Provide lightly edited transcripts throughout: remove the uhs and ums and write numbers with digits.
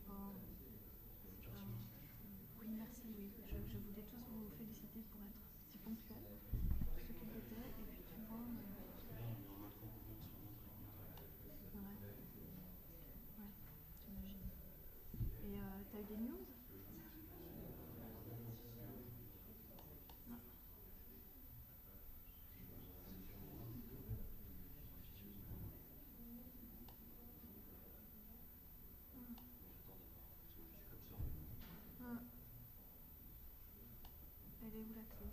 pas. C'est pas... Oui, merci, oui. Je voulais tous vous féliciter pour être si ponctuels, tous ceux qui l'étaient, et puis tu vois. Ouais, ouais, j'imagine. Et t'as eu des news? Non. Mm. Mm. Elle est où la clé?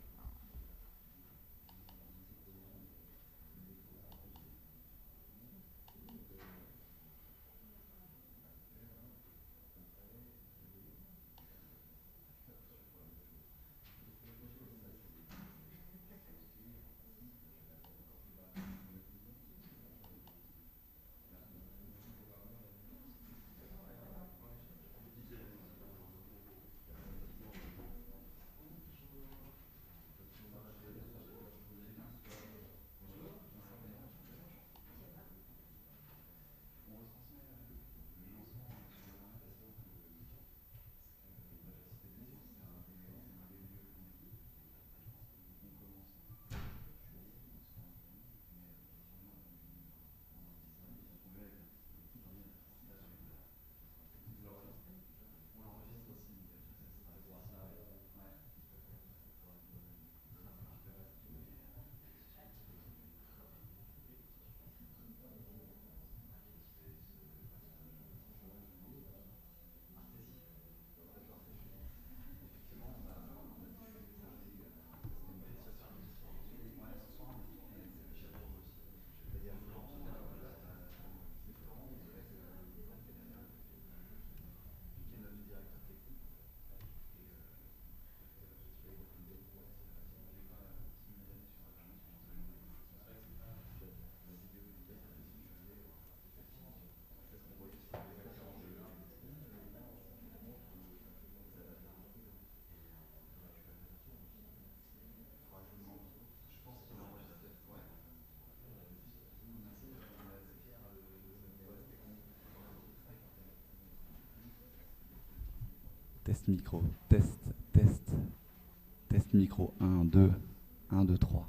Test micro, test, test, test micro 1, 2, 1, 2, 3.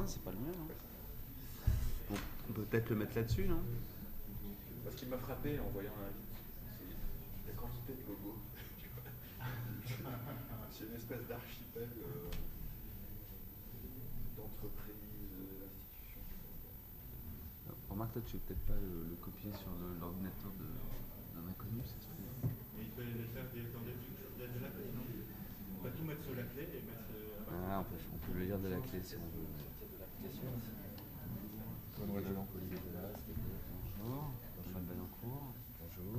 c'est pas le mien. Hein. On peut peut-être le mettre là-dessus, non? Ce qui m'a frappé en voyant l'invite, c'est la quantité de logos. C'est une espèce d'archipel d'entreprises, d'institutions. Remarque, toi, tu veux peut-être pas le copier sur l'ordinateur d'un inconnu, ça se fait. Mais il fallait le faire dans de la clé, non? On va tout mettre sur la clé et mettre. Ah, on peut le lire de la clé si on veut. Benoît Delanc, Olivier Delas, Bonjour, Fred Vaillancourt. bonjour.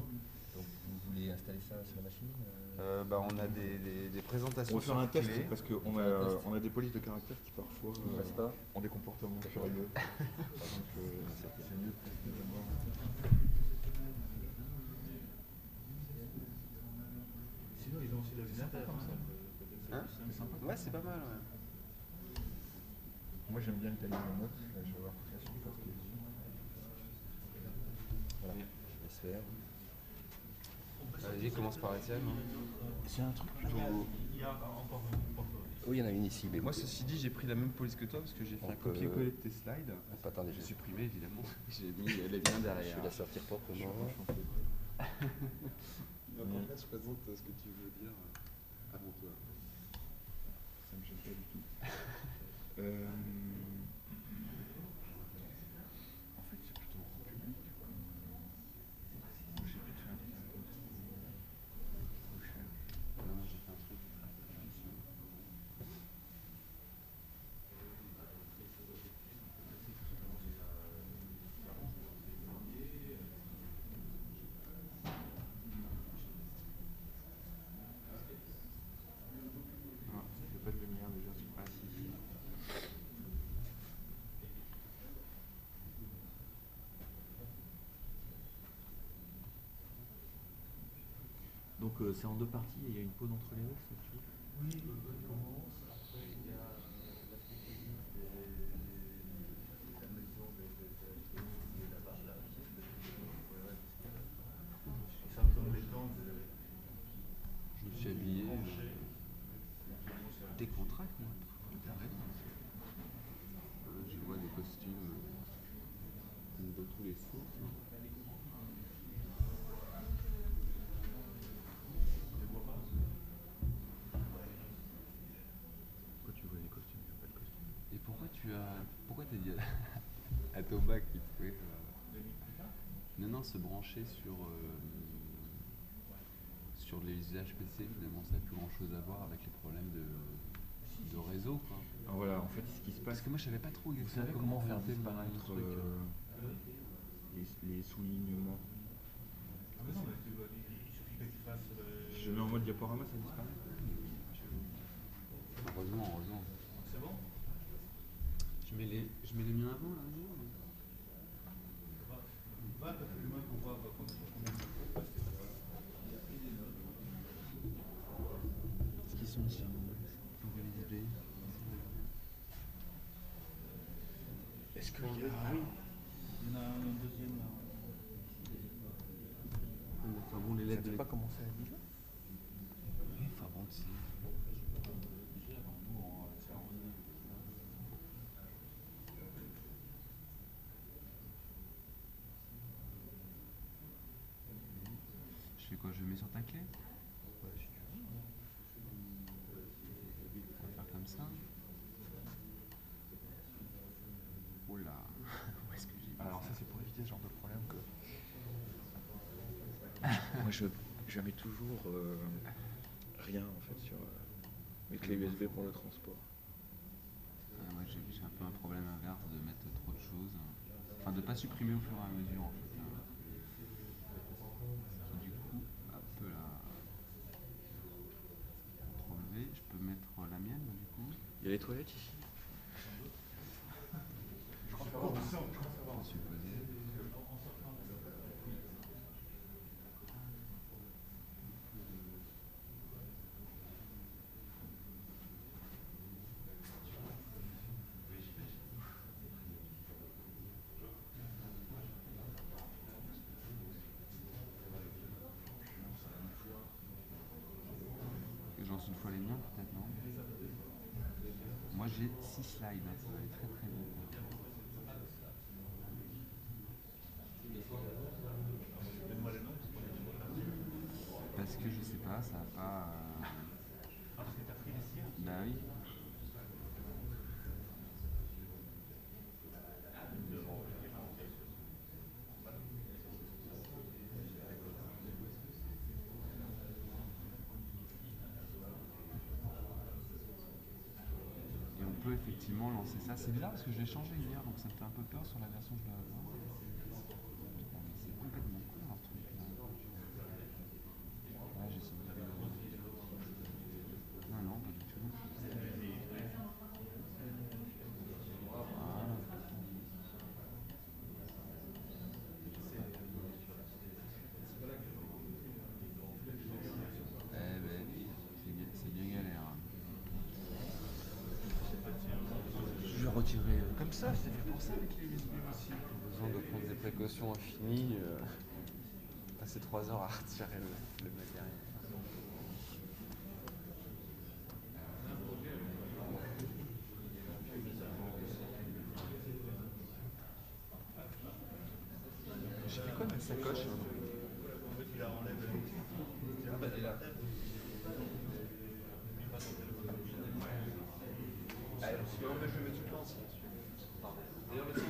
Donc vous voulez installer ça sur la machine On a des présentations. On va faire un test clés. parce qu'on a des polices de caractère qui parfois ont des comportements curieux. Donc c'est mieux de voir. Sinon, ils ont aussi l'ordinateur comme ça. Hein? C'est sympa. Ouais, c'est pas mal, ouais. Moi j'aime bien Italie en note, je vais voir ça sur le poste. Voilà, je laisse faire. Vas-y, commence par Étienne. C'est un truc plutôt. Il y a encore Oui, il y en a une ici. Mais Moi, ceci dit, j'ai pris la même police que toi parce que j'ai fait un copier-coller de tes slides. attendez, J'ai je supprimé, évidemment. J'ai mis les liens vais derrière. la sortir proprement. Donc en fait, je présente ce que tu veux dire avant toi. Ça me gêne pas du tout. En fait, c'est plutôt public. J'ai pu te faire des Non, j'ai fait un truc. Ah, ça fait pas de lumière déjà. Ah si. Donc c'est en deux parties et il y a une pause entre les deux, c'est tout. Oui, on commence. Après, il y a la technique de la maison de là-bas, là. Et ça me donne le temps de. Je me suis habillé. Décontracte, moi. Je vois des costumes de tous les sources. Pourquoi tu vois les costumes, tu vois pas de costume? Et pourquoi t'as dit à Thomas qu'il pouvait non, se brancher sur les usages PC, finalement ça n'a plus grand chose à voir avec les problèmes de réseau, quoi. Alors voilà, en fait, ce qui se passe. Parce que moi je savais pas trop Vous exactement savez comment faire orienter disparaître mon truc. les soulignements? Ah, mais non, mais il suffit que tu fasses. Je mets en mode diaporama, ça disparaît? Heureusement. C'est bon? Je mets les miens avant, là, Va un peu plus loin pour voir combien de temps parce que il a pris des notes. Est-ce qu'ils sont sur l'idée? Est-ce qu'il y a... Il y en a un deuxième là. Enfin bon, les Ça lettres n'a de pas commencé à 10 heures? Oui, enfin bon, c'est... Je fais quoi? Je le mets sur ta clé? Ouais, si tu veux. On va faire comme ça. Oula, où est-ce que j'ai mis Alors ça c'est pour éviter ce genre de problème que... Moi je mets toujours rien en fait sur mes clés USB pour le transport. Moi j'ai un peu un problème inverse de mettre trop de choses. Enfin de pas supprimer au fur et à mesure en fait. Qui du coup, hop là, CTRL-V, je peux mettre la mienne du coup. Il y a les toilettes ici. Supposé. Et je lance une fois les miens peut-être, non? Moi j'ai 6 slides, hein, ça va aller très très vite. Parce que je sais pas, ça va pas. Bah oui. Et on peut effectivement lancer ça. C'est bizarre parce que je l'ai changé hier, donc ça me fait un peu peur sur la version que je dois avoir. Putain, mais c'est complètement con leur truc là. Ouais, j'ai sauvé. Non, non, pas du tout. Voilà. Eh ben, c'est bien galère. Je vais retirer comme ça, c'est fait pour ça avec les USB aussi. Besoin de prendre des précautions infinies. Passer 3 heures à retirer le matériel. J'ai fait quoi de ma sacoche hein? Ah bah elle est là. Je vais mettre tout le temps. D'ailleurs, le son est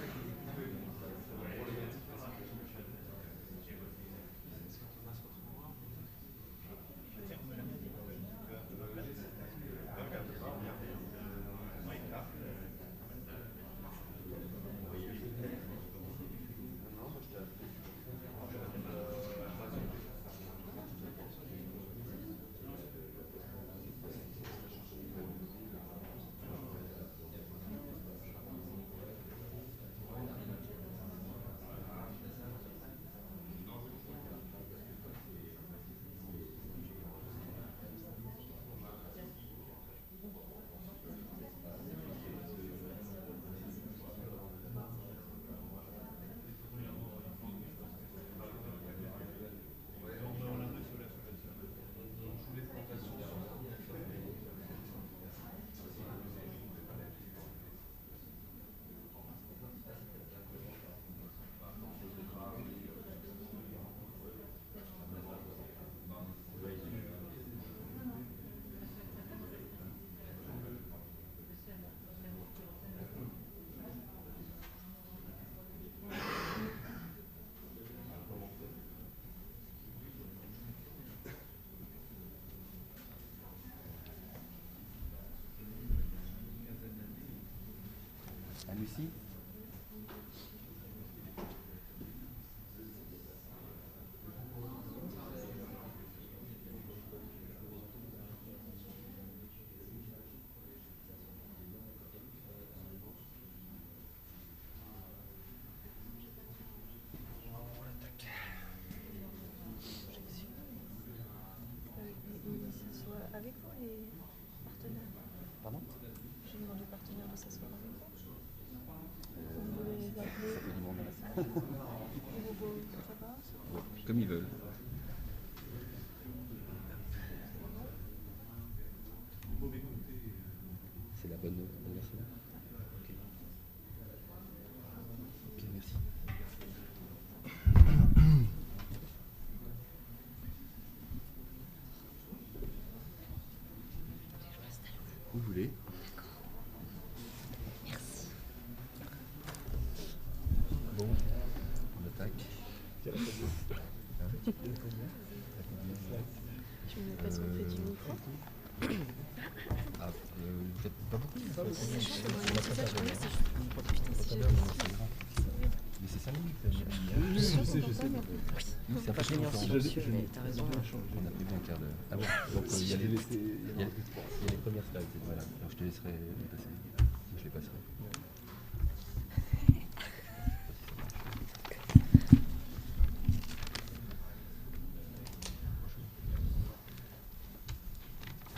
À Lucie. Ils s'assoient avec vous, les partenaires? Pardon? J'ai demandé aux partenaires de s'asseoir avec vous. Vous voulez les appeler? Ça fait du monde dans la salle. Ça va? Comme ils veulent. C'est la bonne version. Ok. Ok, merci. Vous voulez? Merci. Bon, on attaque. Je me passe mon petit micro. Ah, peut-être pas beaucoup. C'est chiant de voir les messages, je connais, c'est juste. Putain, si j'avais Mais c'est 5 minutes. je sais. Oui, c'est pas génial. Mais t'as raison. On a prévu un quart d'heure. Ah bon, donc il y a les premières slides. Voilà, alors je te laisserai les passer. Je les passerai.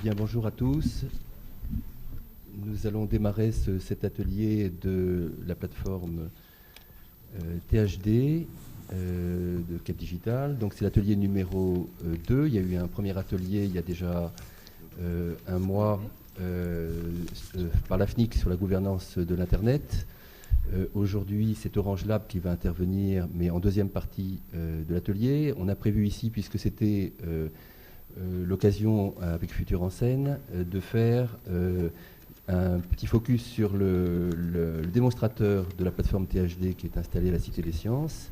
Bien, bonjour à tous. Nous allons démarrer cet atelier de la plateforme THD de Cap Digital. Donc c'est l'atelier numéro 2. Il y a eu un premier atelier il y a déjà un mois par la FNIC sur la gouvernance de l'Internet. Aujourd'hui, c'est Orange Lab qui va intervenir, mais en deuxième partie de l'atelier. On a prévu ici, puisque c'était l'occasion avec Futur en Scène, de faire un petit focus sur le démonstrateur de la plateforme THD qui est installé à la Cité des Sciences,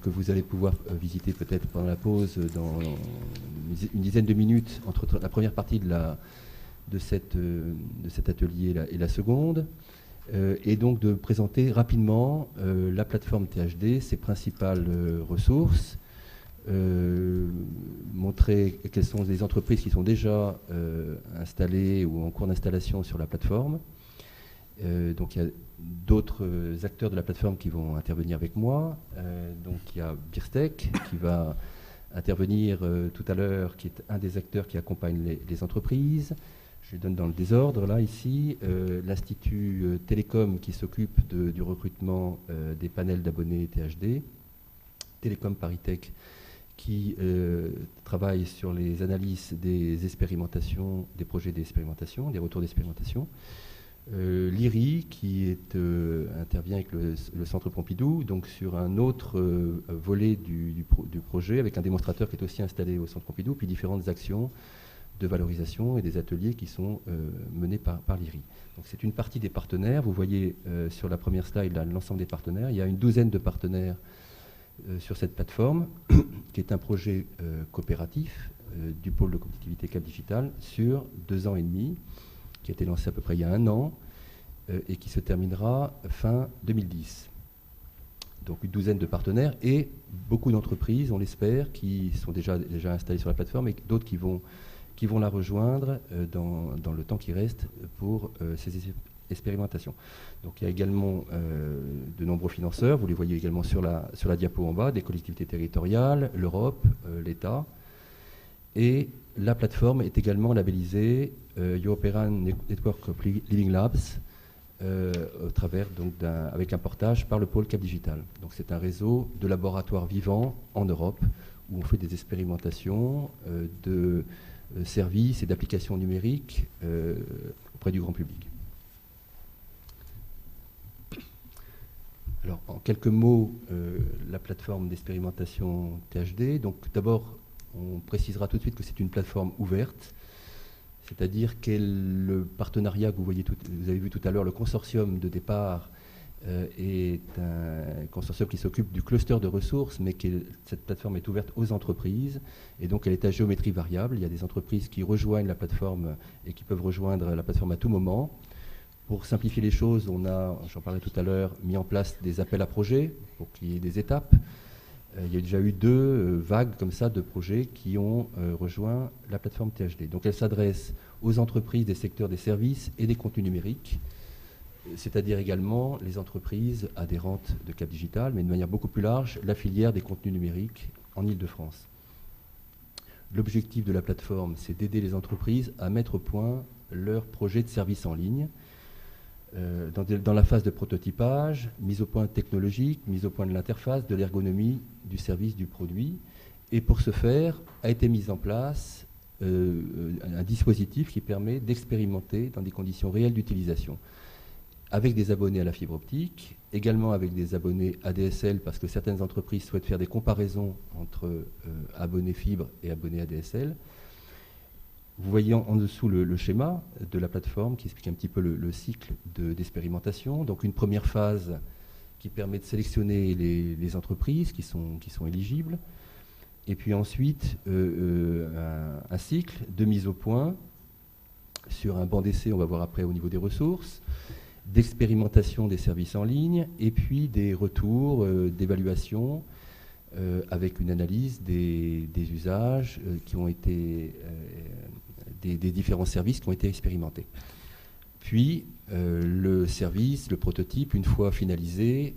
que vous allez pouvoir visiter peut-être pendant la pause dans une dizaine de minutes entre la première partie de cet atelier et la seconde, et donc de présenter rapidement la plateforme THD, ses principales ressources, montrer quelles sont les entreprises qui sont déjà installées ou en cours d'installation sur la plateforme. Donc il y a d'autres acteurs de la plateforme qui vont intervenir avec moi. Donc il y a Birstech qui va intervenir tout à l'heure, qui est un des acteurs qui accompagne les entreprises. Je donne dans le désordre, là, ici, l'Institut Télécom qui s'occupe du recrutement des panels d'abonnés THD, Télécom ParisTech qui travaille sur les analyses des expérimentations, des projets d'expérimentation, des retours d'expérimentation, l'IRI qui intervient avec le Centre Pompidou, donc sur un autre volet du projet, avec un démonstrateur qui est aussi installé au Centre Pompidou, puis différentes actions de valorisation et des ateliers qui sont menés par l'IRI. Donc c'est une partie des partenaires. Vous voyez sur la première slide l'ensemble des partenaires. Il y a une douzaine de partenaires sur cette plateforme, qui est un projet coopératif du pôle de compétitivité Cap Digital sur 2 ans et demi, qui a été lancé à peu près il y a 1 an et qui se terminera fin 2010. Donc une douzaine de partenaires et beaucoup d'entreprises, on l'espère, qui sont déjà installées sur la plateforme et d'autres qui vont la rejoindre dans le temps qui reste pour ces expérimentations. Donc il y a également de nombreux financeurs, vous les voyez également sur la diapo en bas, des collectivités territoriales, l'Europe, l'État. Et la plateforme est également labellisée European Network of Living Labs, au travers avec un portage par le pôle Cap Digital. Donc c'est un réseau de laboratoires vivants en Europe où on fait des expérimentations de services et d'applications numériques auprès du grand public. Alors, en quelques mots, la plateforme d'expérimentation THD. Donc, d'abord, on précisera tout de suite que c'est une plateforme ouverte, c'est-à-dire que le partenariat que vous avez vu tout à l'heure, le consortium de départ, est un consortium qui s'occupe du cluster de ressources, mais cette plateforme est ouverte aux entreprises, et donc elle est à géométrie variable. Il y a des entreprises qui rejoignent la plateforme et qui peuvent rejoindre la plateforme à tout moment. Pour simplifier les choses, on a, j'en parlais tout à l'heure, mis en place des appels à projets pour qu'il y ait des étapes. Il y a déjà eu 2 vagues comme ça de projets qui ont rejoint la plateforme THD. Donc elle s'adresse aux entreprises des secteurs des services et des contenus numériques, c'est-à-dire également les entreprises adhérentes de Cap Digital, mais de manière beaucoup plus large, la filière des contenus numériques en Ile-de-France. L'objectif de la plateforme, c'est d'aider les entreprises à mettre au point leurs projets de services en ligne, dans la phase de prototypage, mise au point technologique, mise au point de l'interface, de l'ergonomie, du service, du produit. Et pour ce faire, a été mis en place un dispositif qui permet d'expérimenter dans des conditions réelles d'utilisation, avec des abonnés à la fibre optique, également avec des abonnés ADSL, parce que certaines entreprises souhaitent faire des comparaisons entre abonnés fibre et abonnés ADSL. Vous voyez en dessous le schéma de la plateforme qui explique un petit peu le cycle d'expérimentation. Donc une première phase qui permet de sélectionner les entreprises qui sont éligibles. Et puis ensuite, un cycle de mise au point sur un banc d'essai, on va voir après au niveau des ressources, d'expérimentation des services en ligne, et puis des retours, d'évaluation, avec une analyse des usages qui ont été, des différents services qui ont été expérimentés. Puis le service, le prototype, une fois finalisé,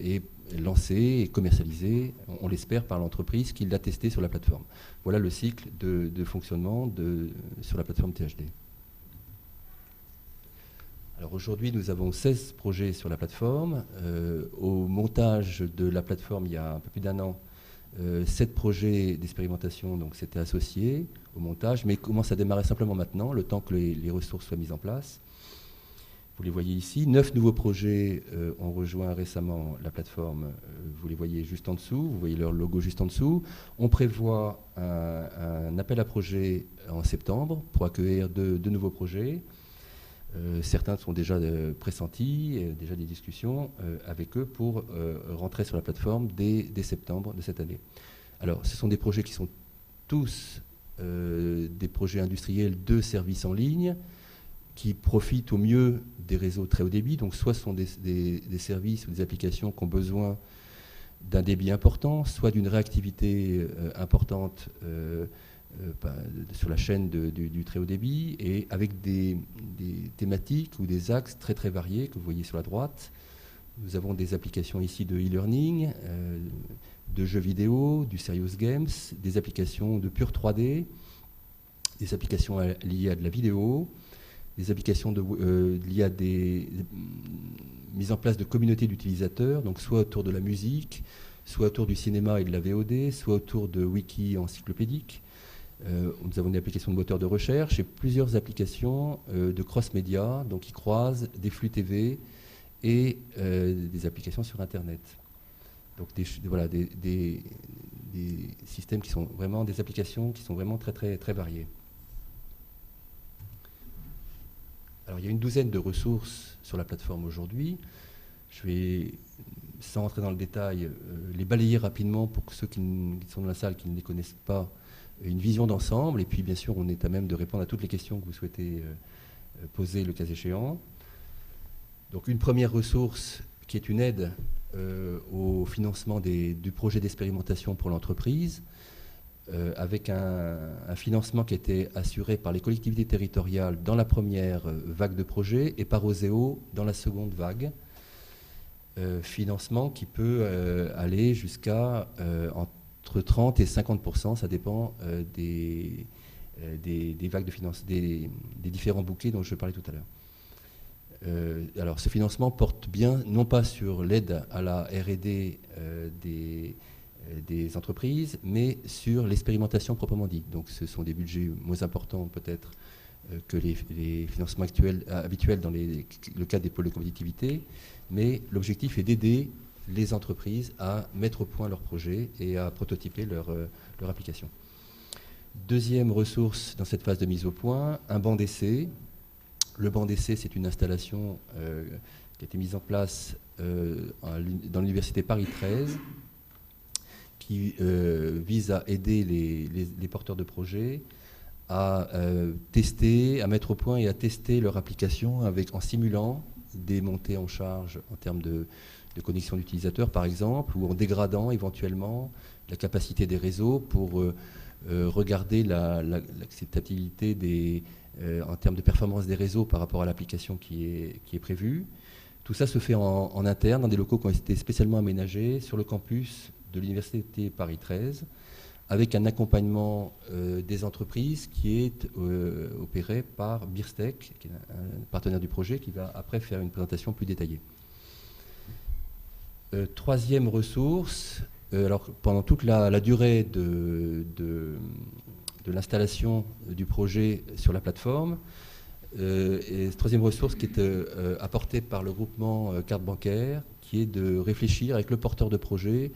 est lancé et commercialisé, on l'espère, par l'entreprise qui l'a testé sur la plateforme. Voilà le cycle de fonctionnement sur la plateforme THD. Alors aujourd'hui, nous avons 16 projets sur la plateforme. Au montage de la plateforme, il y a un peu plus d'1 an, 7 projets d'expérimentation s'étaient associés au montage, mais commencent à démarrer simplement maintenant, le temps que les ressources soient mises en place. Vous les voyez ici. 9 nouveaux projets ont rejoint récemment la plateforme. Vous les voyez juste en dessous. Vous voyez leur logo juste en dessous. On prévoit un appel à projets en septembre pour accueillir deux nouveaux projets. Certains sont déjà pressentis, déjà des discussions avec eux pour rentrer sur la plateforme dès septembre de cette année. Alors, ce sont des projets qui sont tous des projets industriels de services en ligne qui profitent au mieux des réseaux très haut débit. Donc, soit ce sont des services ou des applications qui ont besoin d'un débit important, soit d'une réactivité importante sur la chaîne du très haut débit, et avec des thématiques ou des axes très très variés que vous voyez sur la droite. Nous avons des applications ici de e-learning, de jeux vidéo, du serious games, des applications de pure 3D, des applications liées à de la vidéo, des applications liées à des mises en place de communautés d'utilisateurs, donc soit autour de la musique, soit autour du cinéma et de la VOD, soit autour de wiki encyclopédiques. Nous avons des applications de moteur de recherche et plusieurs applications de cross-média, donc qui croisent des flux TV et des applications sur Internet. Donc des systèmes qui sont vraiment des applications qui sont vraiment très très très variées. Alors il y a une douzaine de ressources sur la plateforme aujourd'hui. Je vais, sans rentrer dans le détail, les balayer rapidement pour que ceux qui sont dans la salle qui ne les connaissent pas, une vision d'ensemble, et puis bien sûr on est à même de répondre à toutes les questions que vous souhaitez poser le cas échéant. Donc une première ressource qui est une aide au financement du projet d'expérimentation pour l'entreprise, avec un financement qui a été assuré par les collectivités territoriales dans la première vague de projets et par Oseo dans la seconde vague. Financement qui peut aller jusqu'à entre 30 et 50%, ça dépend des vagues de financement, des différents bouquets dont je parlais tout à l'heure. Alors ce financement porte bien, non pas sur l'aide à la R&D des entreprises, mais sur l'expérimentation proprement dite. Donc ce sont des budgets moins importants peut-être que les financements habituels dans le cadre des pôles de compétitivité, mais l'objectif est d'aider les entreprises à mettre au point leurs projets et à prototyper leur application. Deuxième ressource dans cette phase de mise au point, un banc d'essai. Le banc d'essai, c'est une installation qui a été mise en place dans l'université Paris 13, qui vise à aider les porteurs de projets à tester, à mettre au point et à tester leur application en simulant des montées en charge en termes de connexion d'utilisateurs, par exemple, ou en dégradant éventuellement la capacité des réseaux pour regarder l'acceptabilité en termes de performance des réseaux par rapport à l'application qui est prévue. Tout ça se fait en interne, dans des locaux qui ont été spécialement aménagés sur le campus de l'université Paris 13, avec un accompagnement des entreprises qui est opéré par Birstech, qui est un partenaire du projet, qui va après faire une présentation plus détaillée. Troisième ressource, alors pendant toute la durée de l'installation du projet sur la plateforme, et troisième ressource qui est apportée par le groupement carte bancaire, qui est de réfléchir avec le porteur de projet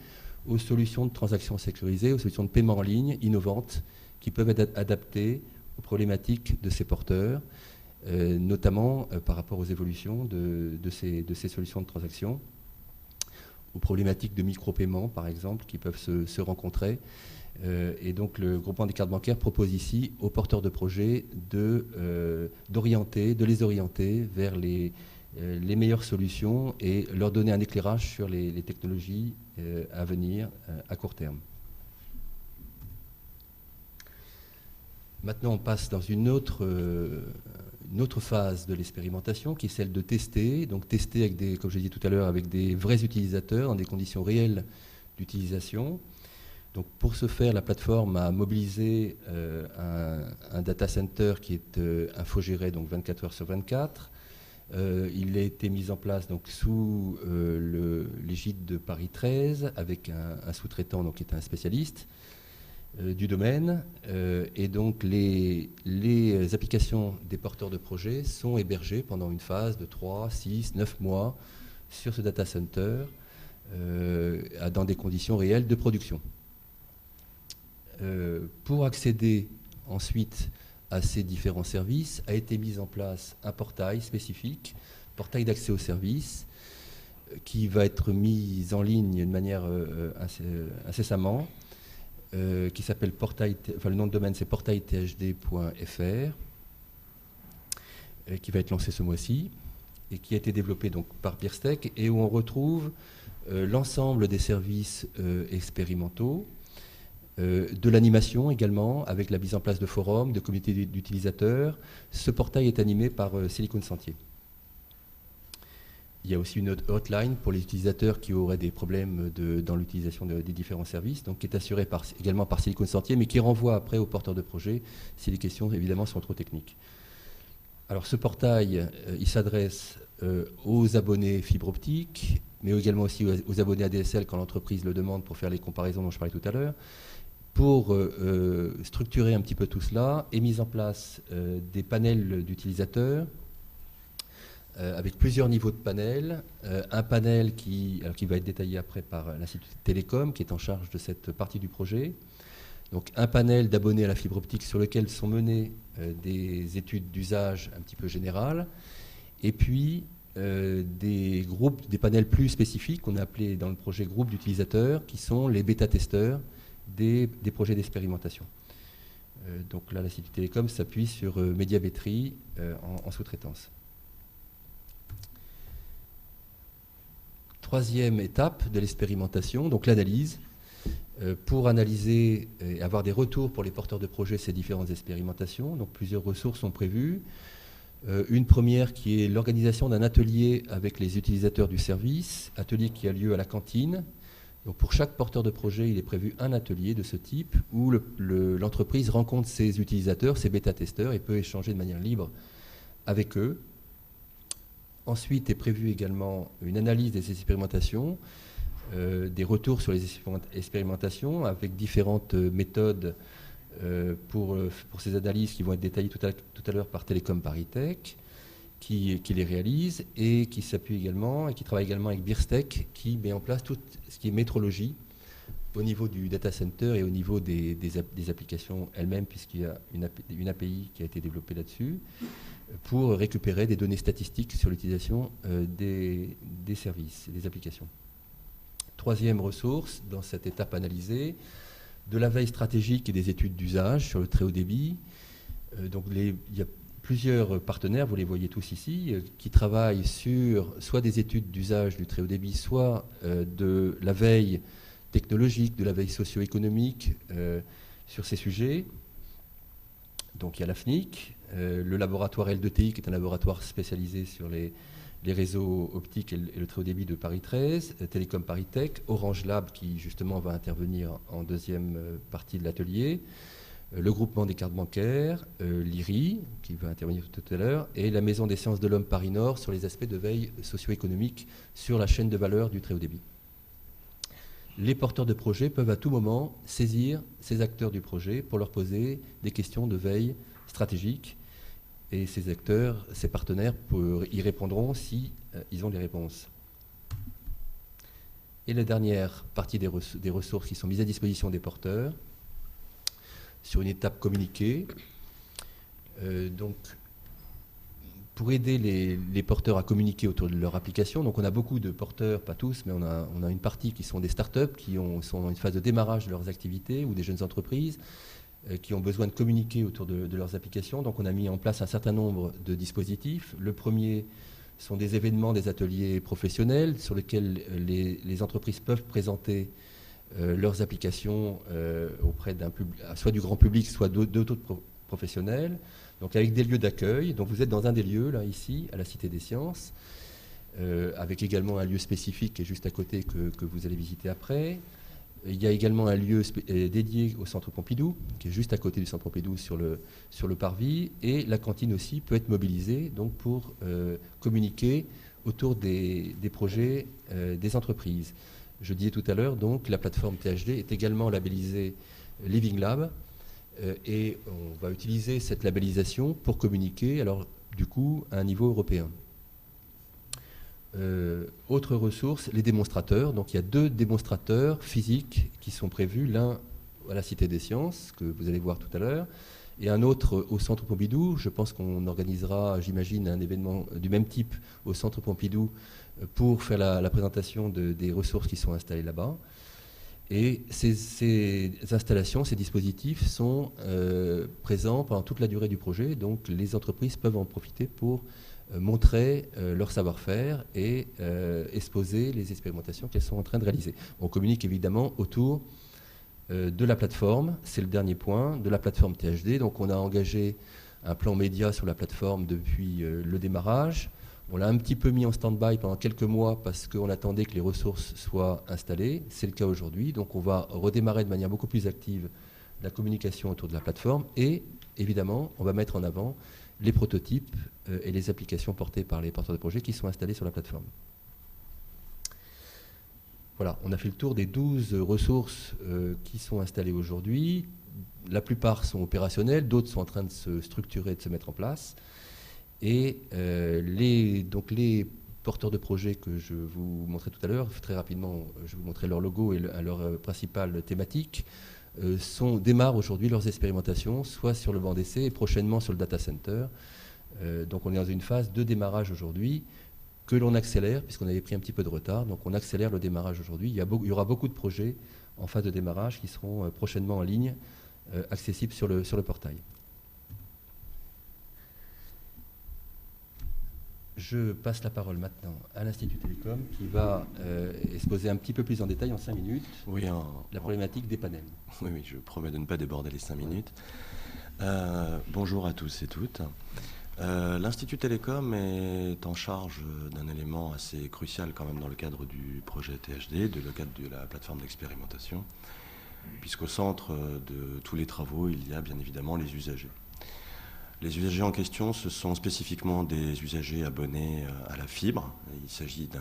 aux solutions de transactions sécurisées, aux solutions de paiement en ligne innovantes qui peuvent être adaptées aux problématiques de ces porteurs, notamment par rapport aux évolutions de ces solutions de transactions, aux problématiques de micro-paiement, par exemple, qui peuvent se rencontrer. Et donc le groupement des cartes bancaires propose ici aux porteurs de projets de les orienter vers les meilleures solutions et leur donner un éclairage sur les technologies à venir à court terme. Maintenant, on passe dans une autre phase de l'expérimentation qui est celle de tester. Donc tester, avec comme je l'ai dit tout à l'heure, avec des vrais utilisateurs dans des conditions réelles d'utilisation. Donc pour ce faire, la plateforme a mobilisé un data center qui est infogéré donc 24 heures sur 24, Il a été mis en place donc, sous l'égide de Paris 13 avec un sous-traitant donc, qui est un spécialiste du domaine. Et donc les applications des porteurs de projets sont hébergées pendant une phase de 3, 6, 9 mois sur ce data center dans des conditions réelles de production. Pour accéder ensuite à ces différents services, a été mis en place un portail spécifique, portail d'accès aux services, qui va être mis en ligne de manière incessamment, qui s'appelle portail, enfin le nom de domaine c'est portailthd.fr, qui va être lancé ce mois-ci, et qui a été développé donc par Birstech, et où on retrouve l'ensemble des services expérimentaux, de l'animation également, avec la mise en place de forums, de communautés d'utilisateurs. Ce portail est animé par Silicon Sentier. Il y a aussi une hotline pour les utilisateurs qui auraient des problèmes dans l'utilisation des différents services, donc qui est assurée également par Silicon Sentier, mais qui renvoie après aux porteurs de projets si les questions évidemment sont trop techniques. Alors ce portail, il s'adresse aux abonnés fibre optique, mais également aussi aux abonnés ADSL quand l'entreprise le demande pour faire les comparaisons dont je parlais tout à l'heure. Pour structurer un petit peu tout cela, est mis en place des panels d'utilisateurs avec plusieurs niveaux de panels. Un panel qui va être détaillé après par l'Institut Télécom, qui est en charge de cette partie du projet. Donc un panel d'abonnés à la fibre optique sur lequel sont menées des études d'usage un petit peu générales. Et puis des groupes, des panels plus spécifiques qu'on a appelés dans le projet groupes d'utilisateurs, qui sont les bêta-testeurs des projets d'expérimentation. Donc là, l'Institut Télécom s'appuie sur Médiabétrie en sous-traitance. Troisième étape de l'expérimentation, donc l'analyse. Pour analyser et avoir des retours pour les porteurs de projets ces différentes expérimentations, donc plusieurs ressources sont prévues. Une première qui est l'organisation d'un atelier avec les utilisateurs du service, atelier qui a lieu à la cantine. Donc pour chaque porteur de projet, il est prévu un atelier de ce type où l'entreprise rencontre ses utilisateurs, ses bêta-testeurs, et peut échanger de manière libre avec eux. Ensuite est prévue également une analyse des expérimentations, des retours sur les expérimentations avec différentes méthodes pour ces analyses qui vont être détaillées tout à l'heure par Télécom Paris Tech, qui les réalise et qui s'appuie également et qui travaille également avec Birstech, qui met en place tout ce qui est métrologie au niveau du data center et au niveau des applications elles-mêmes, puisqu'il y a une API qui a été développée là-dessus, pour récupérer des données statistiques sur l'utilisation des services et des applications. Troisième ressource dans cette étape analysée, de la veille stratégique et des études d'usage sur le très haut débit. Donc il y a plusieurs partenaires, vous les voyez tous ici, qui travaillent sur soit des études d'usage du très haut débit, soit de la veille technologique, de la veille socio-économique sur ces sujets. Donc il y a la FNIC, le laboratoire L2TI, qui est un laboratoire spécialisé sur les réseaux optiques et le très haut débit de Paris 13, Télécom Paris Tech, Orange Lab, qui justement va intervenir en deuxième partie de l'atelier, le groupement des cartes bancaires, l'IRI, qui va intervenir tout à l'heure, et la Maison des sciences de l'homme Paris Nord sur les aspects de veille socio-économique sur la chaîne de valeur du très haut débit. Les porteurs de projet peuvent à tout moment saisir ces acteurs du projet pour leur poser des questions de veille stratégique, et ces acteurs, ces partenaires y répondront si ils ont les réponses. Et la dernière partie des ressources qui sont mises à disposition des porteurs, sur une étape communiquée. Donc, pour aider les porteurs à communiquer autour de leur application, donc on a beaucoup de porteurs, pas tous, mais on a une partie qui sont des startups, qui sont dans une phase de démarrage de leurs activités, ou des jeunes entreprises, qui ont besoin de communiquer autour de leurs applications. Donc on a mis en place un certain nombre de dispositifs. Le premier sont des événements, des ateliers professionnels sur lesquels les entreprises peuvent présenter leurs applications auprès soit du grand public, soit d'autres professionnels. Donc avec des lieux d'accueil. Donc vous êtes dans un des lieux, là, ici, à la Cité des Sciences, avec également un lieu spécifique qui est juste à côté que vous allez visiter après. Il y a également un lieu dédié au Centre Pompidou, qui est juste à côté du Centre Pompidou sur le parvis, et la cantine aussi peut être mobilisée donc, pour communiquer autour des projets des entreprises. Je disais tout à l'heure, donc, la plateforme THD est également labellisée Living Lab, et on va utiliser cette labellisation pour communiquer, alors du coup, à un niveau européen. Autre ressource, les démonstrateurs. Donc il y a 2 démonstrateurs physiques qui sont prévus, l'un à la Cité des Sciences, que vous allez voir tout à l'heure, et un autre au Centre Pompidou. Je pense qu'on organisera, j'imagine, un événement du même type au Centre Pompidou pour faire la présentation des ressources qui sont installées là-bas. Et ces installations, ces dispositifs sont présents pendant toute la durée du projet, donc les entreprises peuvent en profiter pour montrer leur savoir-faire et exposer les expérimentations qu'elles sont en train de réaliser. On communique évidemment autour de la plateforme, c'est le dernier point, de la plateforme THD. Donc on a engagé un plan média sur la plateforme depuis le démarrage. On l'a un petit peu mis en stand-by pendant quelques mois parce qu'on attendait que les ressources soient installées. C'est le cas aujourd'hui. Donc on va redémarrer de manière beaucoup plus active la communication autour de la plateforme et évidemment on va mettre en avant les prototypes et les applications portées par les porteurs de projets qui sont installés sur la plateforme. Voilà, on a fait le tour des 12 ressources qui sont installées aujourd'hui. La plupart sont opérationnelles, d'autres sont en train de se structurer, de se mettre en place. Et les porteurs de projets que je vous montrais tout à l'heure, très rapidement, je vous montrais leur logo et leur principale thématique, démarrent aujourd'hui leurs expérimentations, soit sur le banc d'essai et prochainement sur le data center. Donc on est dans une phase de démarrage aujourd'hui que l'on accélère, puisqu'on avait pris un petit peu de retard. Donc on accélère le démarrage aujourd'hui. Il y aura beaucoup de projets en phase de démarrage qui seront prochainement en ligne, accessibles sur le portail. Je passe la parole maintenant à l'Institut Télécom qui va exposer un petit peu plus en détail en 5 minutes la problématique des panels. Oui, je promets de ne pas déborder les 5 minutes. Bonjour à tous et toutes. L'Institut Télécom est en charge d'un élément assez crucial quand même dans le cadre du projet THD, dans le cadre de la plateforme d'expérimentation, puisqu'au centre de tous les travaux, il y a bien évidemment les usagers. Les usagers en question, ce sont spécifiquement des usagers abonnés à la fibre. Il s'agit d'un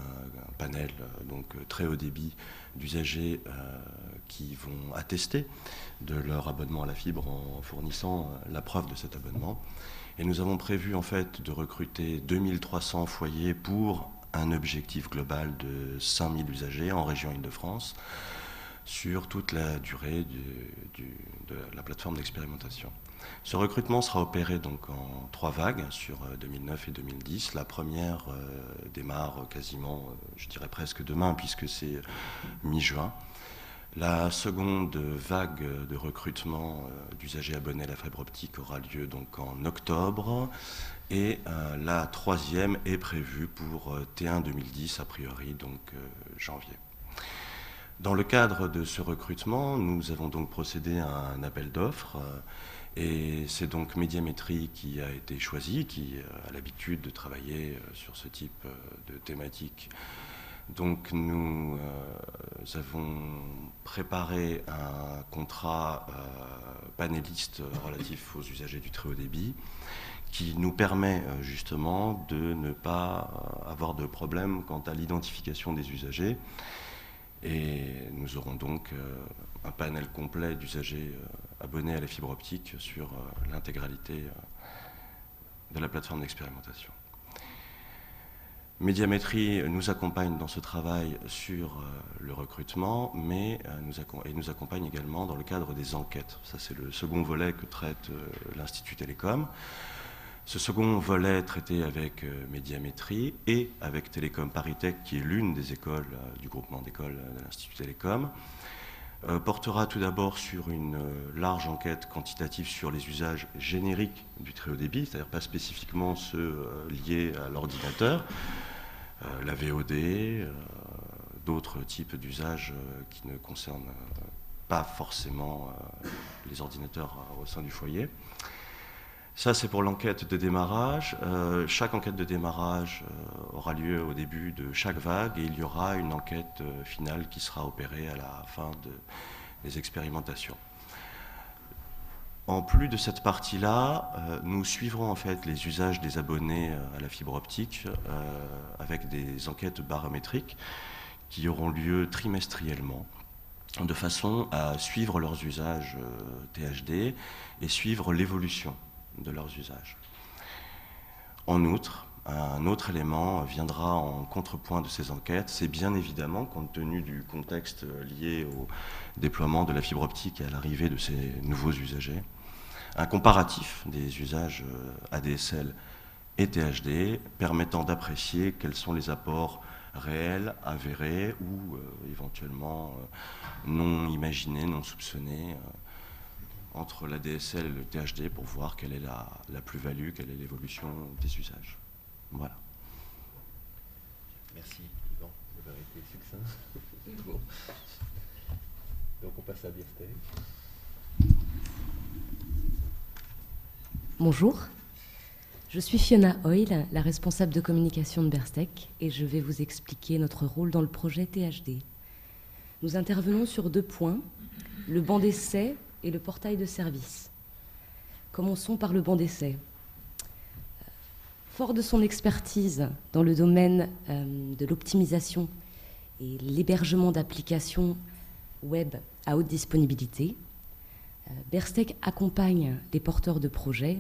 panel donc très haut débit d'usagers qui vont attester de leur abonnement à la fibre en fournissant la preuve de cet abonnement. Et nous avons prévu en fait de recruter 2300 foyers pour un objectif global de 5000 usagers en région Île-de-France sur toute la durée de la plateforme d'expérimentation. Ce recrutement sera opéré donc en 3 vagues sur 2009 et 2010. La première démarre quasiment, je dirais presque demain, puisque c'est mi-juin. La seconde vague de recrutement d'usagers abonnés à la fibre optique aura lieu donc en octobre. Et la troisième est prévue pour T1 2010, a priori, donc janvier. Dans le cadre de ce recrutement, nous avons donc procédé à un appel d'offres. Et c'est donc Médiamétrie qui a été choisi, qui a l'habitude de travailler sur ce type de thématique. Donc nous avons préparé un contrat panéliste relatif aux usagers du très haut débit qui nous permet justement de ne pas avoir de problème quant à l'identification des usagers. Et nous aurons donc un panel complet d'usagers abonnés à la fibre optique sur l'intégralité de la plateforme d'expérimentation. Médiamétrie nous accompagne dans ce travail sur le recrutement, mais nous accompagne également dans le cadre des enquêtes. Ça, c'est le second volet que traite l'Institut Télécom. Ce second volet traité avec Médiamétrie et avec Télécom ParisTech, qui est l'une des écoles du groupement d'écoles de l'Institut Télécom, portera tout d'abord sur une large enquête quantitative sur les usages génériques du très haut débit, c'est-à-dire pas spécifiquement ceux liés à l'ordinateur, la VOD, d'autres types d'usages qui ne concernent pas forcément les ordinateurs au sein du foyer. Ça, c'est pour l'enquête de démarrage. Chaque enquête de démarrage aura lieu au début de chaque vague et il y aura une enquête finale qui sera opérée à la fin des expérimentations. En plus de cette partie-là, nous suivrons en fait les usages des abonnés à la fibre optique avec des enquêtes barométriques qui auront lieu trimestriellement, de façon à suivre leurs usages THD et suivre l'évolution de leurs usages. En outre, un autre élément viendra en contrepoint de ces enquêtes, c'est bien évidemment, compte tenu du contexte lié au déploiement de la fibre optique et à l'arrivée de ces nouveaux usagers, un comparatif des usages ADSL et THD permettant d'apprécier quels sont les apports réels, avérés ou éventuellement non imaginés, non soupçonnés entre la DSL et le THD pour voir quelle est la plus-value, quelle est l'évolution des usages. Voilà. Merci Yvan d'avoir été succinct. Bon. Donc on passe à Birstech. Bonjour, je suis Fiona Hoyle, la responsable de communication de Birstech, et je vais vous expliquer notre rôle dans le projet THD. Nous intervenons sur 2 points, le banc d'essai et le portail de service. Commençons par le banc d'essai. Fort de son expertise dans le domaine de l'optimisation et l'hébergement d'applications web à haute disponibilité, Birstech accompagne les porteurs de projets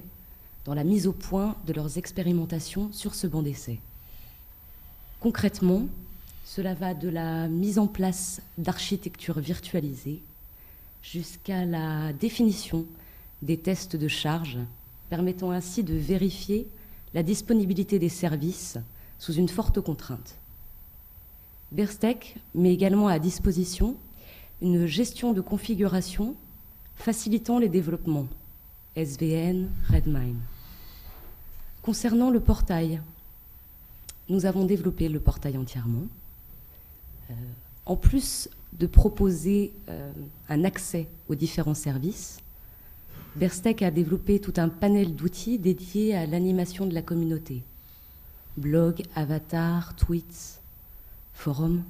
dans la mise au point de leurs expérimentations sur ce banc d'essai. Concrètement, cela va de la mise en place d'architectures virtualisées jusqu'à la définition des tests de charge, permettant ainsi de vérifier la disponibilité des services sous une forte contrainte. Birstech met également à disposition une gestion de configuration facilitant les développements, SVN, Redmine. Concernant le portail, nous avons développé le portail entièrement. En plus de proposer un accès aux différents services, Birstech a développé tout un panel d'outils dédiés à l'animation de la communauté. Blog, avatar, tweets, forum.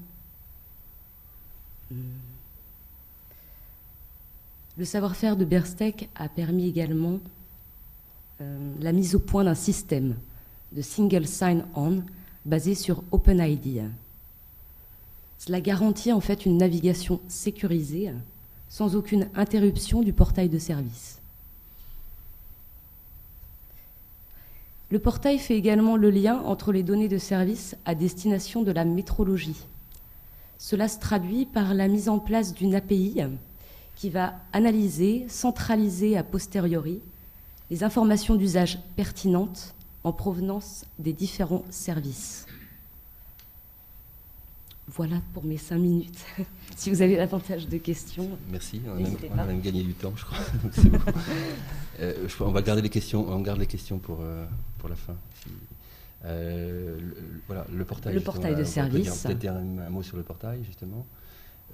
Le savoir-faire de Birstech a permis également la mise au point d'un système de single sign-on basé sur OpenID. Cela garantit en fait une navigation sécurisée sans aucune interruption du portail de service. Le portail fait également le lien entre les données de service à destination de la métrologie. Cela se traduit par la mise en place d'une API qui va analyser, centraliser a posteriori les informations d'usage pertinentes en provenance des différents services. Voilà pour mes 5 minutes. Si vous avez davantage de questions. Merci, on a même gagné du temps, je crois. Donc c'est bon. On va garder les questions, on garde les questions pour la fin. Voilà, le portail. Le portail de service. Peut-être dire un mot sur le portail, justement.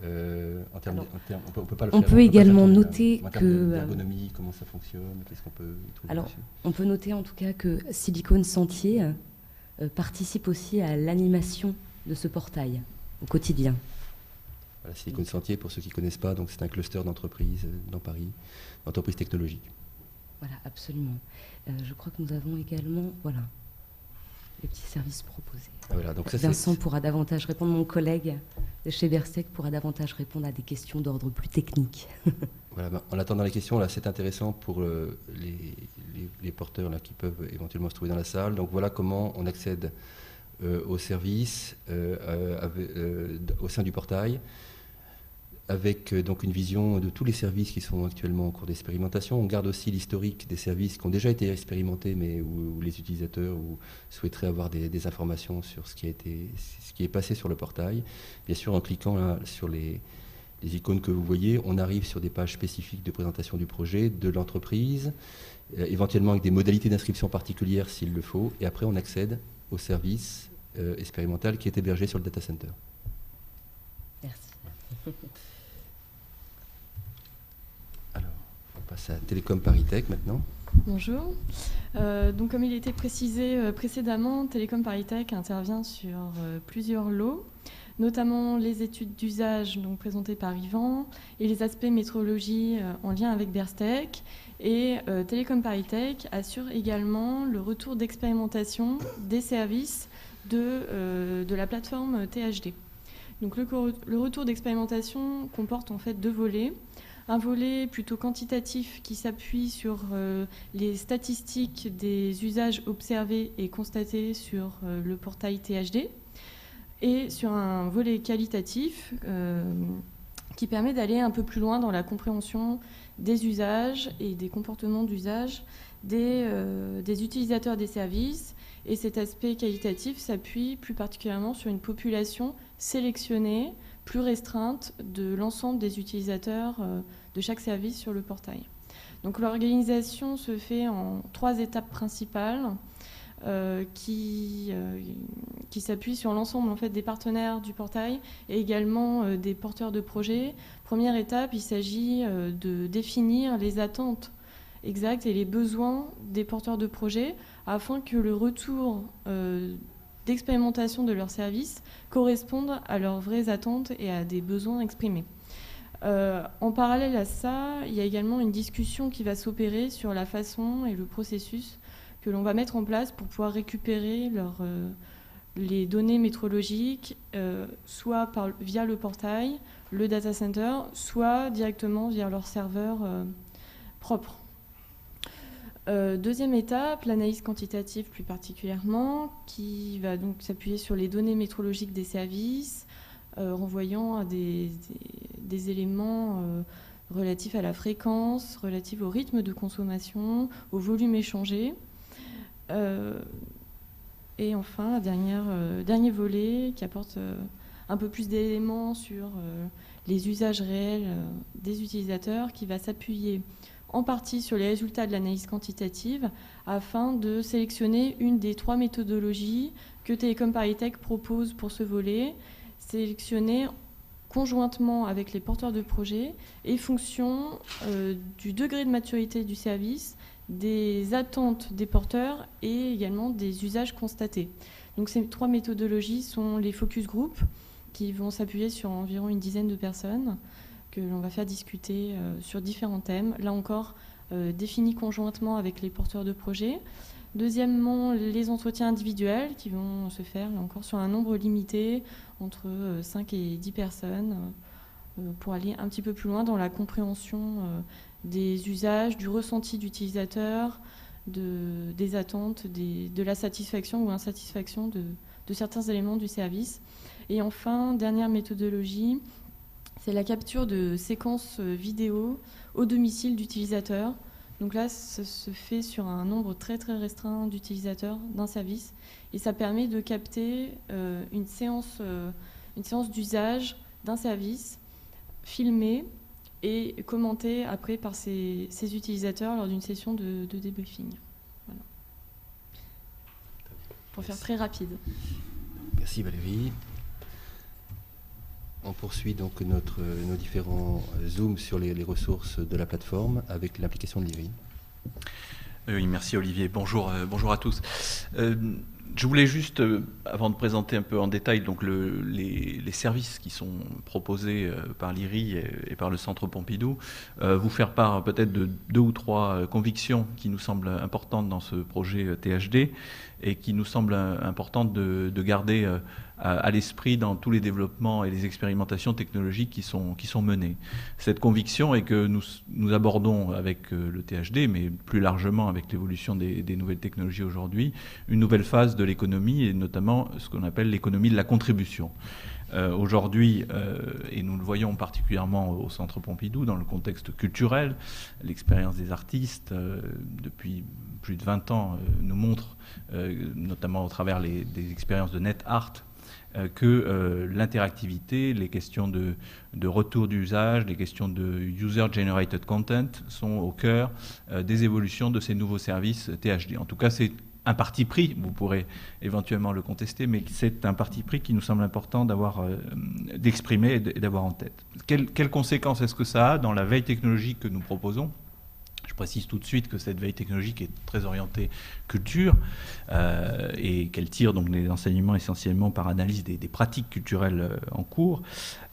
On peut pas le on faire. Peut également noter que l'ergonomie, comment ça fonctionne, qu'est-ce qu'on peut y trouver. Alors, dessus. on peut noter en tout cas que Silicon Sentier participe aussi à l'animation de ce portail au quotidien. Voilà, Silicon Sentier, pour ceux qui ne connaissent pas, donc c'est un cluster d'entreprises dans Paris, d'entreprises technologiques. Voilà, absolument. Je crois que nous avons également, voilà, les petits services proposés. Voilà, donc ça, Vincent pourra davantage répondre, mon collègue de chez Birstech pourra davantage répondre à des questions d'ordre plus technique. Voilà, ben, en attendant les questions, là, c'est intéressant pour les porteurs là, qui peuvent éventuellement se trouver dans la salle. Donc voilà comment on accède aux services au sein du portail, avec donc une vision de tous les services qui sont actuellement en cours d'expérimentation. On garde aussi l'historique des services qui ont déjà été expérimentés, mais où les utilisateurs souhaiteraient avoir des informations sur ce qui est passé sur le portail. Bien sûr, en cliquant là, sur les icônes que vous voyez, on arrive sur des pages spécifiques de présentation du projet, de l'entreprise, éventuellement avec des modalités d'inscription particulières s'il le faut, et après on accède au service expérimental qui est hébergé sur le data center. Merci. Alors, on passe à Télécom Paris Tech maintenant. Bonjour. Donc, comme il était précisé précédemment, Télécom Paris Tech intervient sur plusieurs lots, notamment les études d'usage donc présentées par Yvan et les aspects métrologie en lien avec Berstech. Et Télécom Paris Tech assure également le retour d'expérimentation des services de la plateforme THD. Donc le retour d'expérimentation comporte en fait deux volets. Un volet plutôt quantitatif qui s'appuie sur les statistiques des usages observés et constatés sur le portail THD, et sur un volet qualitatif qui permet d'aller un peu plus loin dans la compréhension des usages et des comportements d'usage des utilisateurs des services. Et cet aspect qualitatif s'appuie plus particulièrement sur une population sélectionnée, plus restreinte de l'ensemble des utilisateurs de chaque service sur le portail. Donc l'organisation se fait en 3 étapes principales qui s'appuient sur l'ensemble en fait, des partenaires du portail et également des porteurs de projets. Première étape, il s'agit de définir les attentes exactes et les besoins des porteurs de projets afin que le retour d'expérimentation de leurs services correspondent à leurs vraies attentes et à des besoins exprimés. En parallèle à ça, il y a également une discussion qui va s'opérer sur la façon et le processus que l'on va mettre en place pour pouvoir récupérer les données métrologiques, soit via le portail, le data center, soit directement via leur serveur propre. Deuxième étape, l'analyse quantitative plus particulièrement, qui va donc s'appuyer sur les données métrologiques des services, renvoyant à des éléments relatifs à la fréquence, relatifs au rythme de consommation, au volume échangé. Et enfin, dernier volet qui apporte un peu plus d'éléments sur les usages réels des utilisateurs, qui va s'appuyer en partie sur les résultats de l'analyse quantitative afin de sélectionner une des 3 méthodologies que Télécom Paris Tech propose pour ce volet, sélectionner conjointement avec les porteurs de projets et fonction du degré de maturité du service, des attentes des porteurs et également des usages constatés. Donc ces 3 méthodologies sont les focus group qui vont s'appuyer sur environ une dizaine de personnes que l'on va faire discuter sur différents thèmes, là encore définis conjointement avec les porteurs de projets. Deuxièmement, les entretiens individuels qui vont se faire là encore sur un nombre limité, entre 5 et 10 personnes, pour aller un petit peu plus loin dans la compréhension des usages, du ressenti d'utilisateur, des attentes, de la satisfaction ou insatisfaction de certains éléments du service. Et enfin, dernière méthodologie, c'est la capture de séquences vidéo au domicile d'utilisateurs. Donc là, ça se fait sur un nombre très très restreint d'utilisateurs d'un service et ça permet de capter une séance d'usage d'un service filmée et commentée après par ces utilisateurs lors d'une session de débriefing. Voilà. Pour faire très rapide. Merci Valérie. On poursuit donc nos différents zooms sur les ressources de la plateforme avec l'application de l'IRI. Oui, merci Olivier. Bonjour à tous. Je voulais juste, avant de présenter un peu en détail donc les services qui sont proposés par l'IRI et par le Centre Pompidou, vous faire part peut-être de 2 ou 3 convictions qui nous semblent importantes dans ce projet THD et qui nous semblent importantes de garder à l'esprit dans tous les développements et les expérimentations technologiques qui sont menées. Cette conviction est que nous abordons avec le THD, mais plus largement avec l'évolution des nouvelles technologies aujourd'hui, une nouvelle phase de l'économie et notamment ce qu'on appelle l'économie de la contribution. Aujourd'hui, et nous le voyons particulièrement au Centre Pompidou, dans le contexte culturel, l'expérience des artistes depuis plus de 20 ans nous montre, notamment au travers des expériences de net art, que l'interactivité, les questions de retour d'usage, les questions de user-generated content sont au cœur des évolutions de ces nouveaux services THD. En tout cas, c'est un parti pris, vous pourrez éventuellement le contester, mais c'est un parti pris qui nous semble important d'exprimer et d'avoir en tête. Quelles conséquences est-ce que ça a dans la veille technologique que nous proposons ? Je Je précise tout de suite que cette veille technologique est très orientée culture et qu'elle tire donc des enseignements essentiellement par analyse des pratiques culturelles en cours.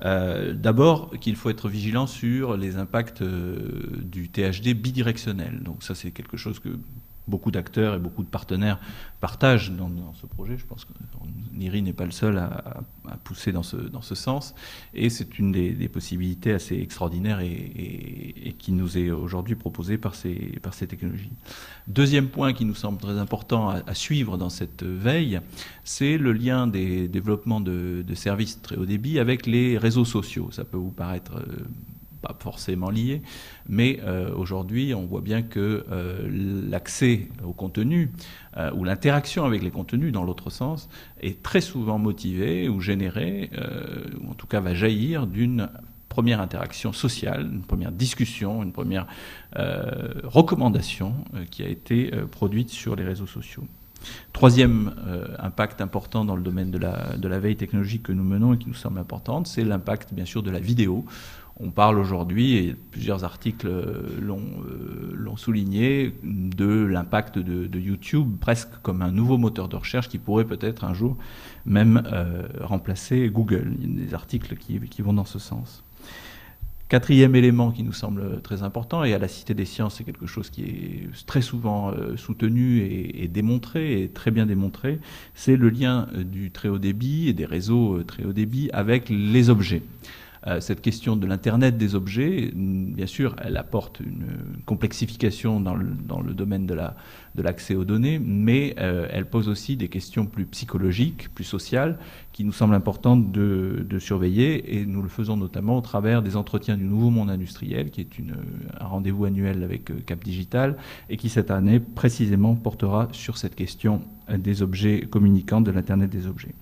D'abord, qu'il faut être vigilant sur les impacts du THD bidirectionnel. Donc ça, c'est quelque chose que beaucoup d'acteurs et beaucoup de partenaires partagent dans ce projet. Je pense que NIRI n'est pas le seul à pousser dans ce sens. Et c'est une des possibilités assez extraordinaires et qui nous est aujourd'hui proposée par ces technologies. Deuxième point qui nous semble très important à suivre dans cette veille, c'est le lien des développements de services très haut débit avec les réseaux sociaux. Ça peut vous paraître pas forcément lié, mais aujourd'hui, on voit bien que l'accès au contenu ou l'interaction avec les contenus, dans l'autre sens, est très souvent motivé ou généré, ou en tout cas va jaillir d'une première interaction sociale, une première discussion, une première recommandation qui a été produite sur les réseaux sociaux. Troisième impact important dans le domaine de la veille technologique que nous menons et qui nous semble importante, c'est l'impact bien sûr de la vidéo. On parle aujourd'hui, et plusieurs articles l'ont souligné, de l'impact de YouTube presque comme un nouveau moteur de recherche qui pourrait peut-être un jour même remplacer Google. Il y a des articles qui vont dans ce sens. Quatrième élément qui nous semble très important, et à la Cité des Sciences, c'est quelque chose qui est très souvent soutenu et démontré, et très bien démontré, c'est le lien du très haut débit et des réseaux très haut débit avec les objets. Cette question de l'Internet des objets, bien sûr, elle apporte une complexification dans le domaine de l'accès aux données, mais elle pose aussi des questions plus psychologiques, plus sociales, qui nous semblent importantes de surveiller, et nous le faisons notamment au travers des entretiens du Nouveau Monde Industriel, qui est un rendez-vous annuel avec Cap Digital, et qui cette année précisément portera sur cette question des objets communicants, de l'Internet des objets.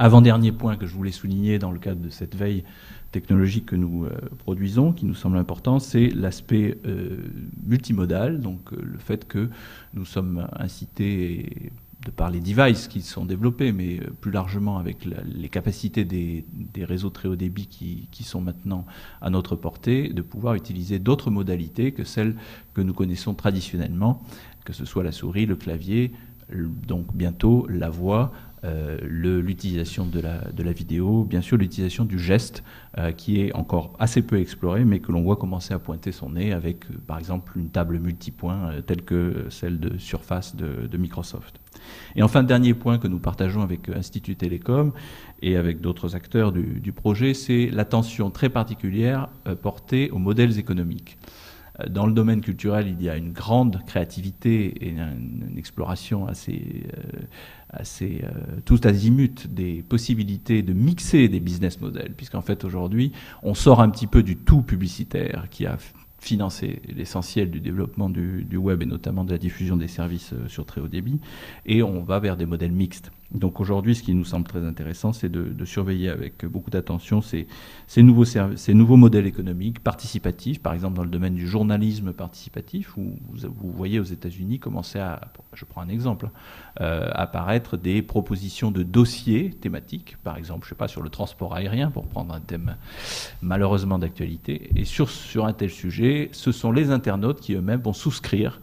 Avant-dernier point que je voulais souligner dans le cadre de cette veille technologique que nous produisons, qui nous semble important, c'est l'aspect multimodal, donc le fait que nous sommes incités, de par les devices qui sont développés, mais plus largement avec les capacités des réseaux très haut débit qui sont maintenant à notre portée, de pouvoir utiliser d'autres modalités que celles que nous connaissons traditionnellement, que ce soit la souris, le clavier, donc bientôt la voix, l'utilisation de la vidéo, bien sûr l'utilisation du geste qui est encore assez peu exploré, mais que l'on voit commencer à pointer son nez avec par exemple une table multipoint telle que celle de Surface de Microsoft. Et enfin, dernier point que nous partageons avec Institut Télécom et avec d'autres acteurs du projet, c'est l'attention très particulière portée aux modèles économiques. Dans le domaine culturel, il y a une grande créativité et une exploration assez tout azimut des possibilités de mixer des business models, puisqu'en fait aujourd'hui, on sort un petit peu du tout publicitaire qui a financé l'essentiel du développement du web et notamment de la diffusion des services sur très haut débit, et on va vers des modèles mixtes. Donc aujourd'hui, ce qui nous semble très intéressant, c'est de surveiller avec beaucoup d'attention ces nouveaux modèles économiques participatifs, par exemple dans le domaine du journalisme participatif, où vous voyez aux États-Unis commencer à, je prends un exemple, apparaître des propositions de dossiers thématiques, par exemple, je ne sais pas, sur le transport aérien, pour prendre un thème malheureusement d'actualité. Et sur un tel sujet, ce sont les internautes qui eux-mêmes vont souscrire,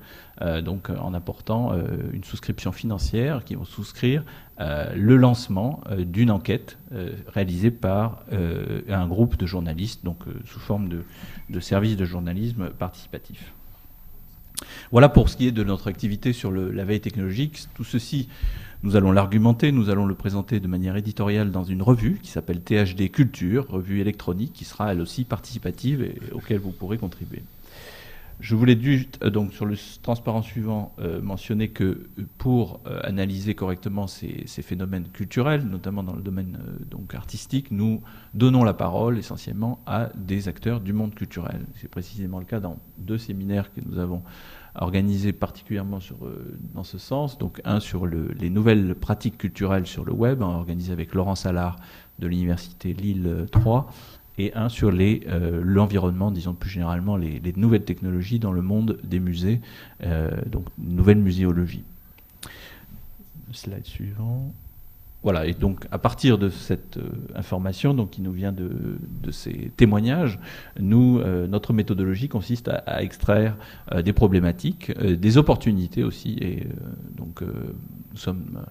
donc en apportant une souscription financière, qui vont souscrire le lancement d'une enquête réalisée par un groupe de journalistes, donc sous forme de services de journalisme participatif. Voilà pour ce qui est de notre activité sur la veille technologique. Tout ceci, nous allons l'argumenter, nous allons le présenter de manière éditoriale dans une revue qui s'appelle THD Culture, revue électronique, qui sera elle aussi participative et auquel vous pourrez contribuer. Je voulais juste, donc sur le transparent suivant, mentionner que pour analyser correctement ces phénomènes culturels, notamment dans le domaine donc artistique, nous donnons la parole essentiellement à des acteurs du monde culturel. C'est précisément le cas dans 2 séminaires que nous avons organisés particulièrement dans ce sens. Donc un sur les nouvelles pratiques culturelles sur le web, organisé avec Laurent Salard de l'Université Lille 3, et un sur l'environnement, disons plus généralement, les nouvelles technologies dans le monde des musées, donc nouvelle muséologie. Slide suivant. Voilà, et donc à partir de cette information donc, qui nous vient de ces témoignages, notre méthodologie consiste à extraire des problématiques, des opportunités aussi, et donc nous sommes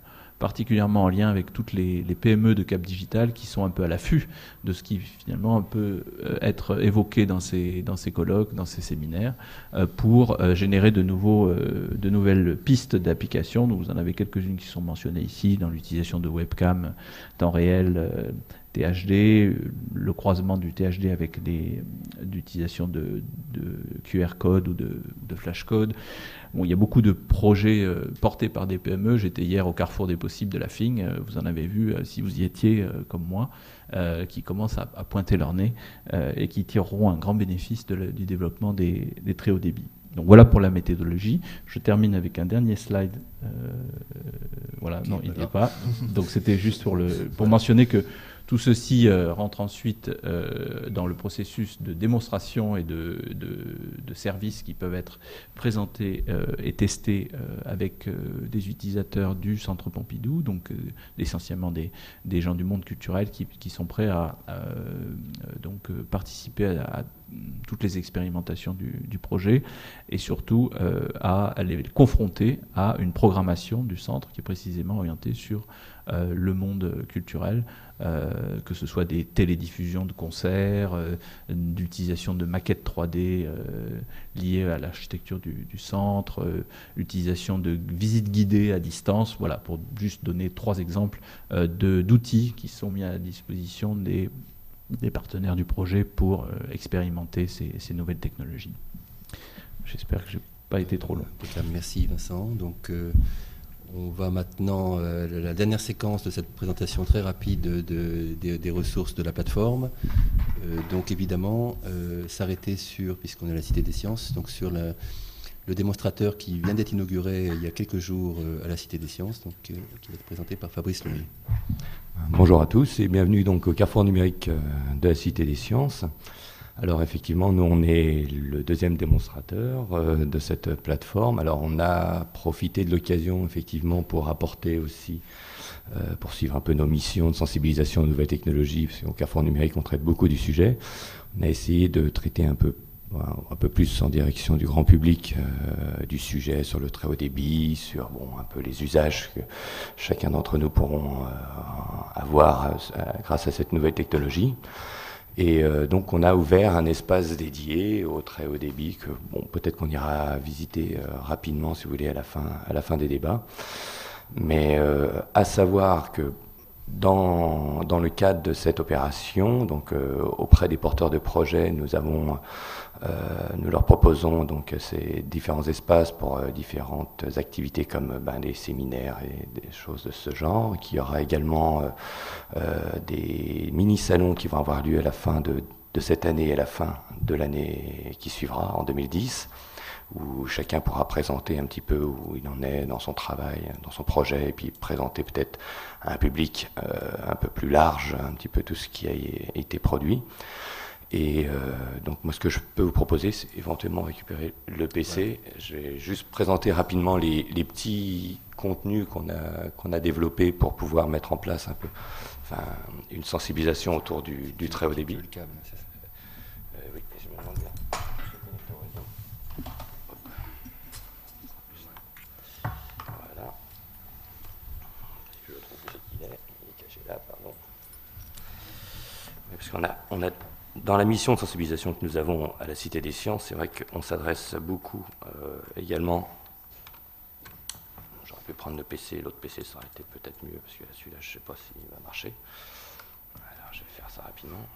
particulièrement en lien avec toutes les PME de Cap Digital qui sont un peu à l'affût de ce qui finalement peut être évoqué dans ces colloques, dans ces séminaires, pour générer de nouvelles pistes d'application. Donc vous en avez quelques-unes qui sont mentionnées ici, dans l'utilisation de webcam temps réel, THD, le croisement du THD avec l'utilisation de QR code ou de flash code. Bon, il y a beaucoup de projets portés par des PME. J'étais hier au carrefour des possibles de la FING. Vous en avez vu, si vous y étiez comme moi, qui commencent à pointer leur nez et qui tireront un grand bénéfice du développement des très hauts débits. Donc voilà pour la méthodologie. Je termine avec un dernier slide. Voilà, non, il n'y est pas. Donc c'était juste pour mentionner que tout ceci rentre ensuite dans le processus de démonstration et de services qui peuvent être présentés et testés avec des utilisateurs du Centre Pompidou, donc essentiellement des gens du monde culturel qui sont prêts à donc participer à toutes les expérimentations du projet et surtout à les confronter à une programmation du centre qui est précisément orientée sur le monde culturel, que ce soit des télédiffusions de concerts, d'utilisation de maquettes 3D liées à l'architecture du centre, l'utilisation de visites guidées à distance, voilà, pour juste donner 3 exemples d'outils qui sont mis à la disposition des partenaires du projet pour expérimenter ces nouvelles technologies. J'espère que je n'ai pas été trop long. Merci Vincent. Donc, on va maintenant à la dernière séquence de cette présentation très rapide des ressources de la plateforme. Donc évidemment, s'arrêter sur, puisqu'on est à la Cité des Sciences, donc sur le démonstrateur qui vient d'être inauguré il y a quelques jours à la Cité des Sciences, donc, qui va être présenté par Fabrice Lemay. Bonjour à tous et bienvenue donc au Carrefour numérique de la Cité des Sciences. Alors effectivement, nous on est le deuxième démonstrateur de cette plateforme. Alors on a profité de l'occasion effectivement pour apporter aussi, poursuivre un peu nos missions de sensibilisation aux nouvelles technologies, parce qu'au Carrefour numérique on traite beaucoup du sujet. On a essayé de traiter un peu plus en direction du grand public du sujet sur le très haut débit, sur un peu les usages que chacun d'entre nous pourront avoir grâce à cette nouvelle technologie. Et donc on a ouvert un espace dédié au très haut débit que peut-être qu'on ira visiter rapidement si vous voulez à la fin des débats. Mais à savoir que dans le cadre de cette opération, donc auprès des porteurs de projets, nous leur proposons donc ces différents espaces pour différentes activités comme des séminaires et des choses de ce genre. Qu'il y aura également des mini-salons qui vont avoir lieu à la fin de cette année et à la fin de l'année qui suivra, en 2010, où chacun pourra présenter un petit peu où il en est dans son travail, dans son projet, et puis présenter peut-être à un public un peu plus large, un petit peu tout ce qui a été produit. Et donc moi ce que je peux vous proposer, c'est éventuellement récupérer le PC. Ouais. Je vais juste présenter rapidement les petits contenus qu'on a développés pour pouvoir mettre en place un peu une sensibilisation autour du très haut débit. Oui, je me demande bien. Voilà. Je trouve que il est caché là, pardon. Parce qu'on a dans la mission de sensibilisation que nous avons à la Cité des Sciences, c'est vrai qu'on s'adresse beaucoup également. J'aurais pu prendre le PC, l'autre PC ça aurait été peut-être mieux, parce que celui-là je ne sais pas s'il va marcher. Alors je vais faire ça rapidement.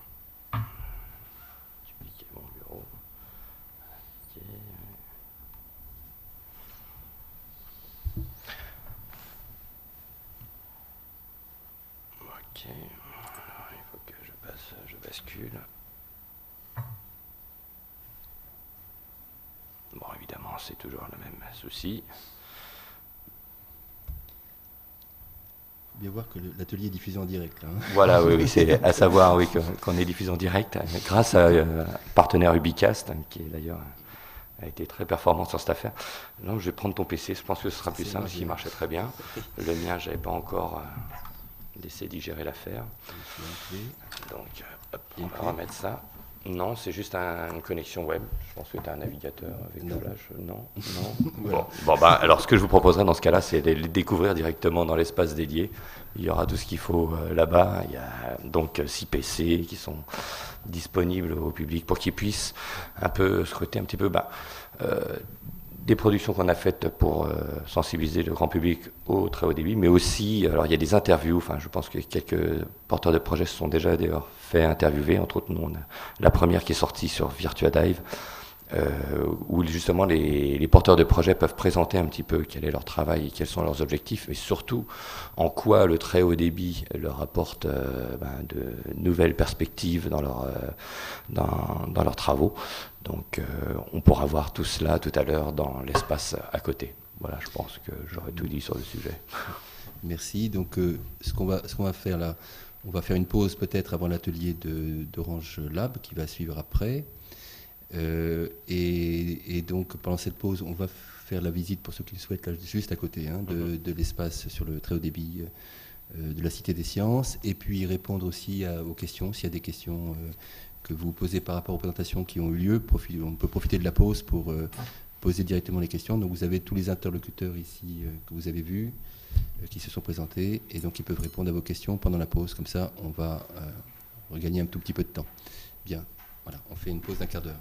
Dupliquer mon bureau. Okay. Ok. Alors, il faut que je bascule. Bon, évidemment, c'est toujours le même souci. Il faut bien voir que l'atelier est diffusé en direct. Là, hein. Voilà, oui, c'est à savoir qu'on est diffusé en direct grâce à un partenaire Ubicast, qui d'ailleurs a été très performant sur cette affaire. Donc, je vais prendre ton PC, je pense que ce sera plus simple, parce qu'il marchait très bien. Le mien, je n'avais pas encore laisser digérer l'affaire. Donc, hop, on va remettre ça. Non, c'est juste une connexion web. Je pense que tu as un navigateur avec Flash. Non. Voilà. Bon, alors ce que je vous proposerai dans ce cas-là, c'est de les découvrir directement dans l'espace dédié. Il y aura tout ce qu'il faut là-bas. Il y a donc 6 PC qui sont disponibles au public pour qu'ils puissent un peu scruter un petit peu des productions qu'on a faites pour sensibiliser le grand public au très haut débit, mais aussi, alors il y a des interviews, je pense que quelques porteurs de projets se sont déjà d'ailleurs fait interviewer, entre autres nous, on a la première qui est sortie sur VirtuaDive, où justement les porteurs de projets peuvent présenter un petit peu quel est leur travail et quels sont leurs objectifs, et surtout en quoi le très haut débit leur apporte de nouvelles perspectives dans leurs travaux. Donc on pourra voir tout cela tout à l'heure dans l'espace à côté. Voilà, je pense que j'aurais tout dit sur le sujet. Merci. Donc ce qu'on va faire là, on va faire une pause peut-être avant l'atelier d'Orange Lab qui va suivre après. Et donc pendant cette pause, on va faire la visite, pour ceux qui le souhaitent, là, juste à côté de l'espace sur le très haut débit de la Cité des Sciences, et puis répondre aussi aux questions, s'il y a des questions que vous posez par rapport aux présentations qui ont eu lieu. On peut profiter de la pause pour poser directement les questions. Donc vous avez tous les interlocuteurs ici que vous avez vus, qui se sont présentés, et donc ils peuvent répondre à vos questions pendant la pause. Comme ça, on va regagner un tout petit peu de temps. Bien, voilà, on fait une pause d'1 quart d'heure.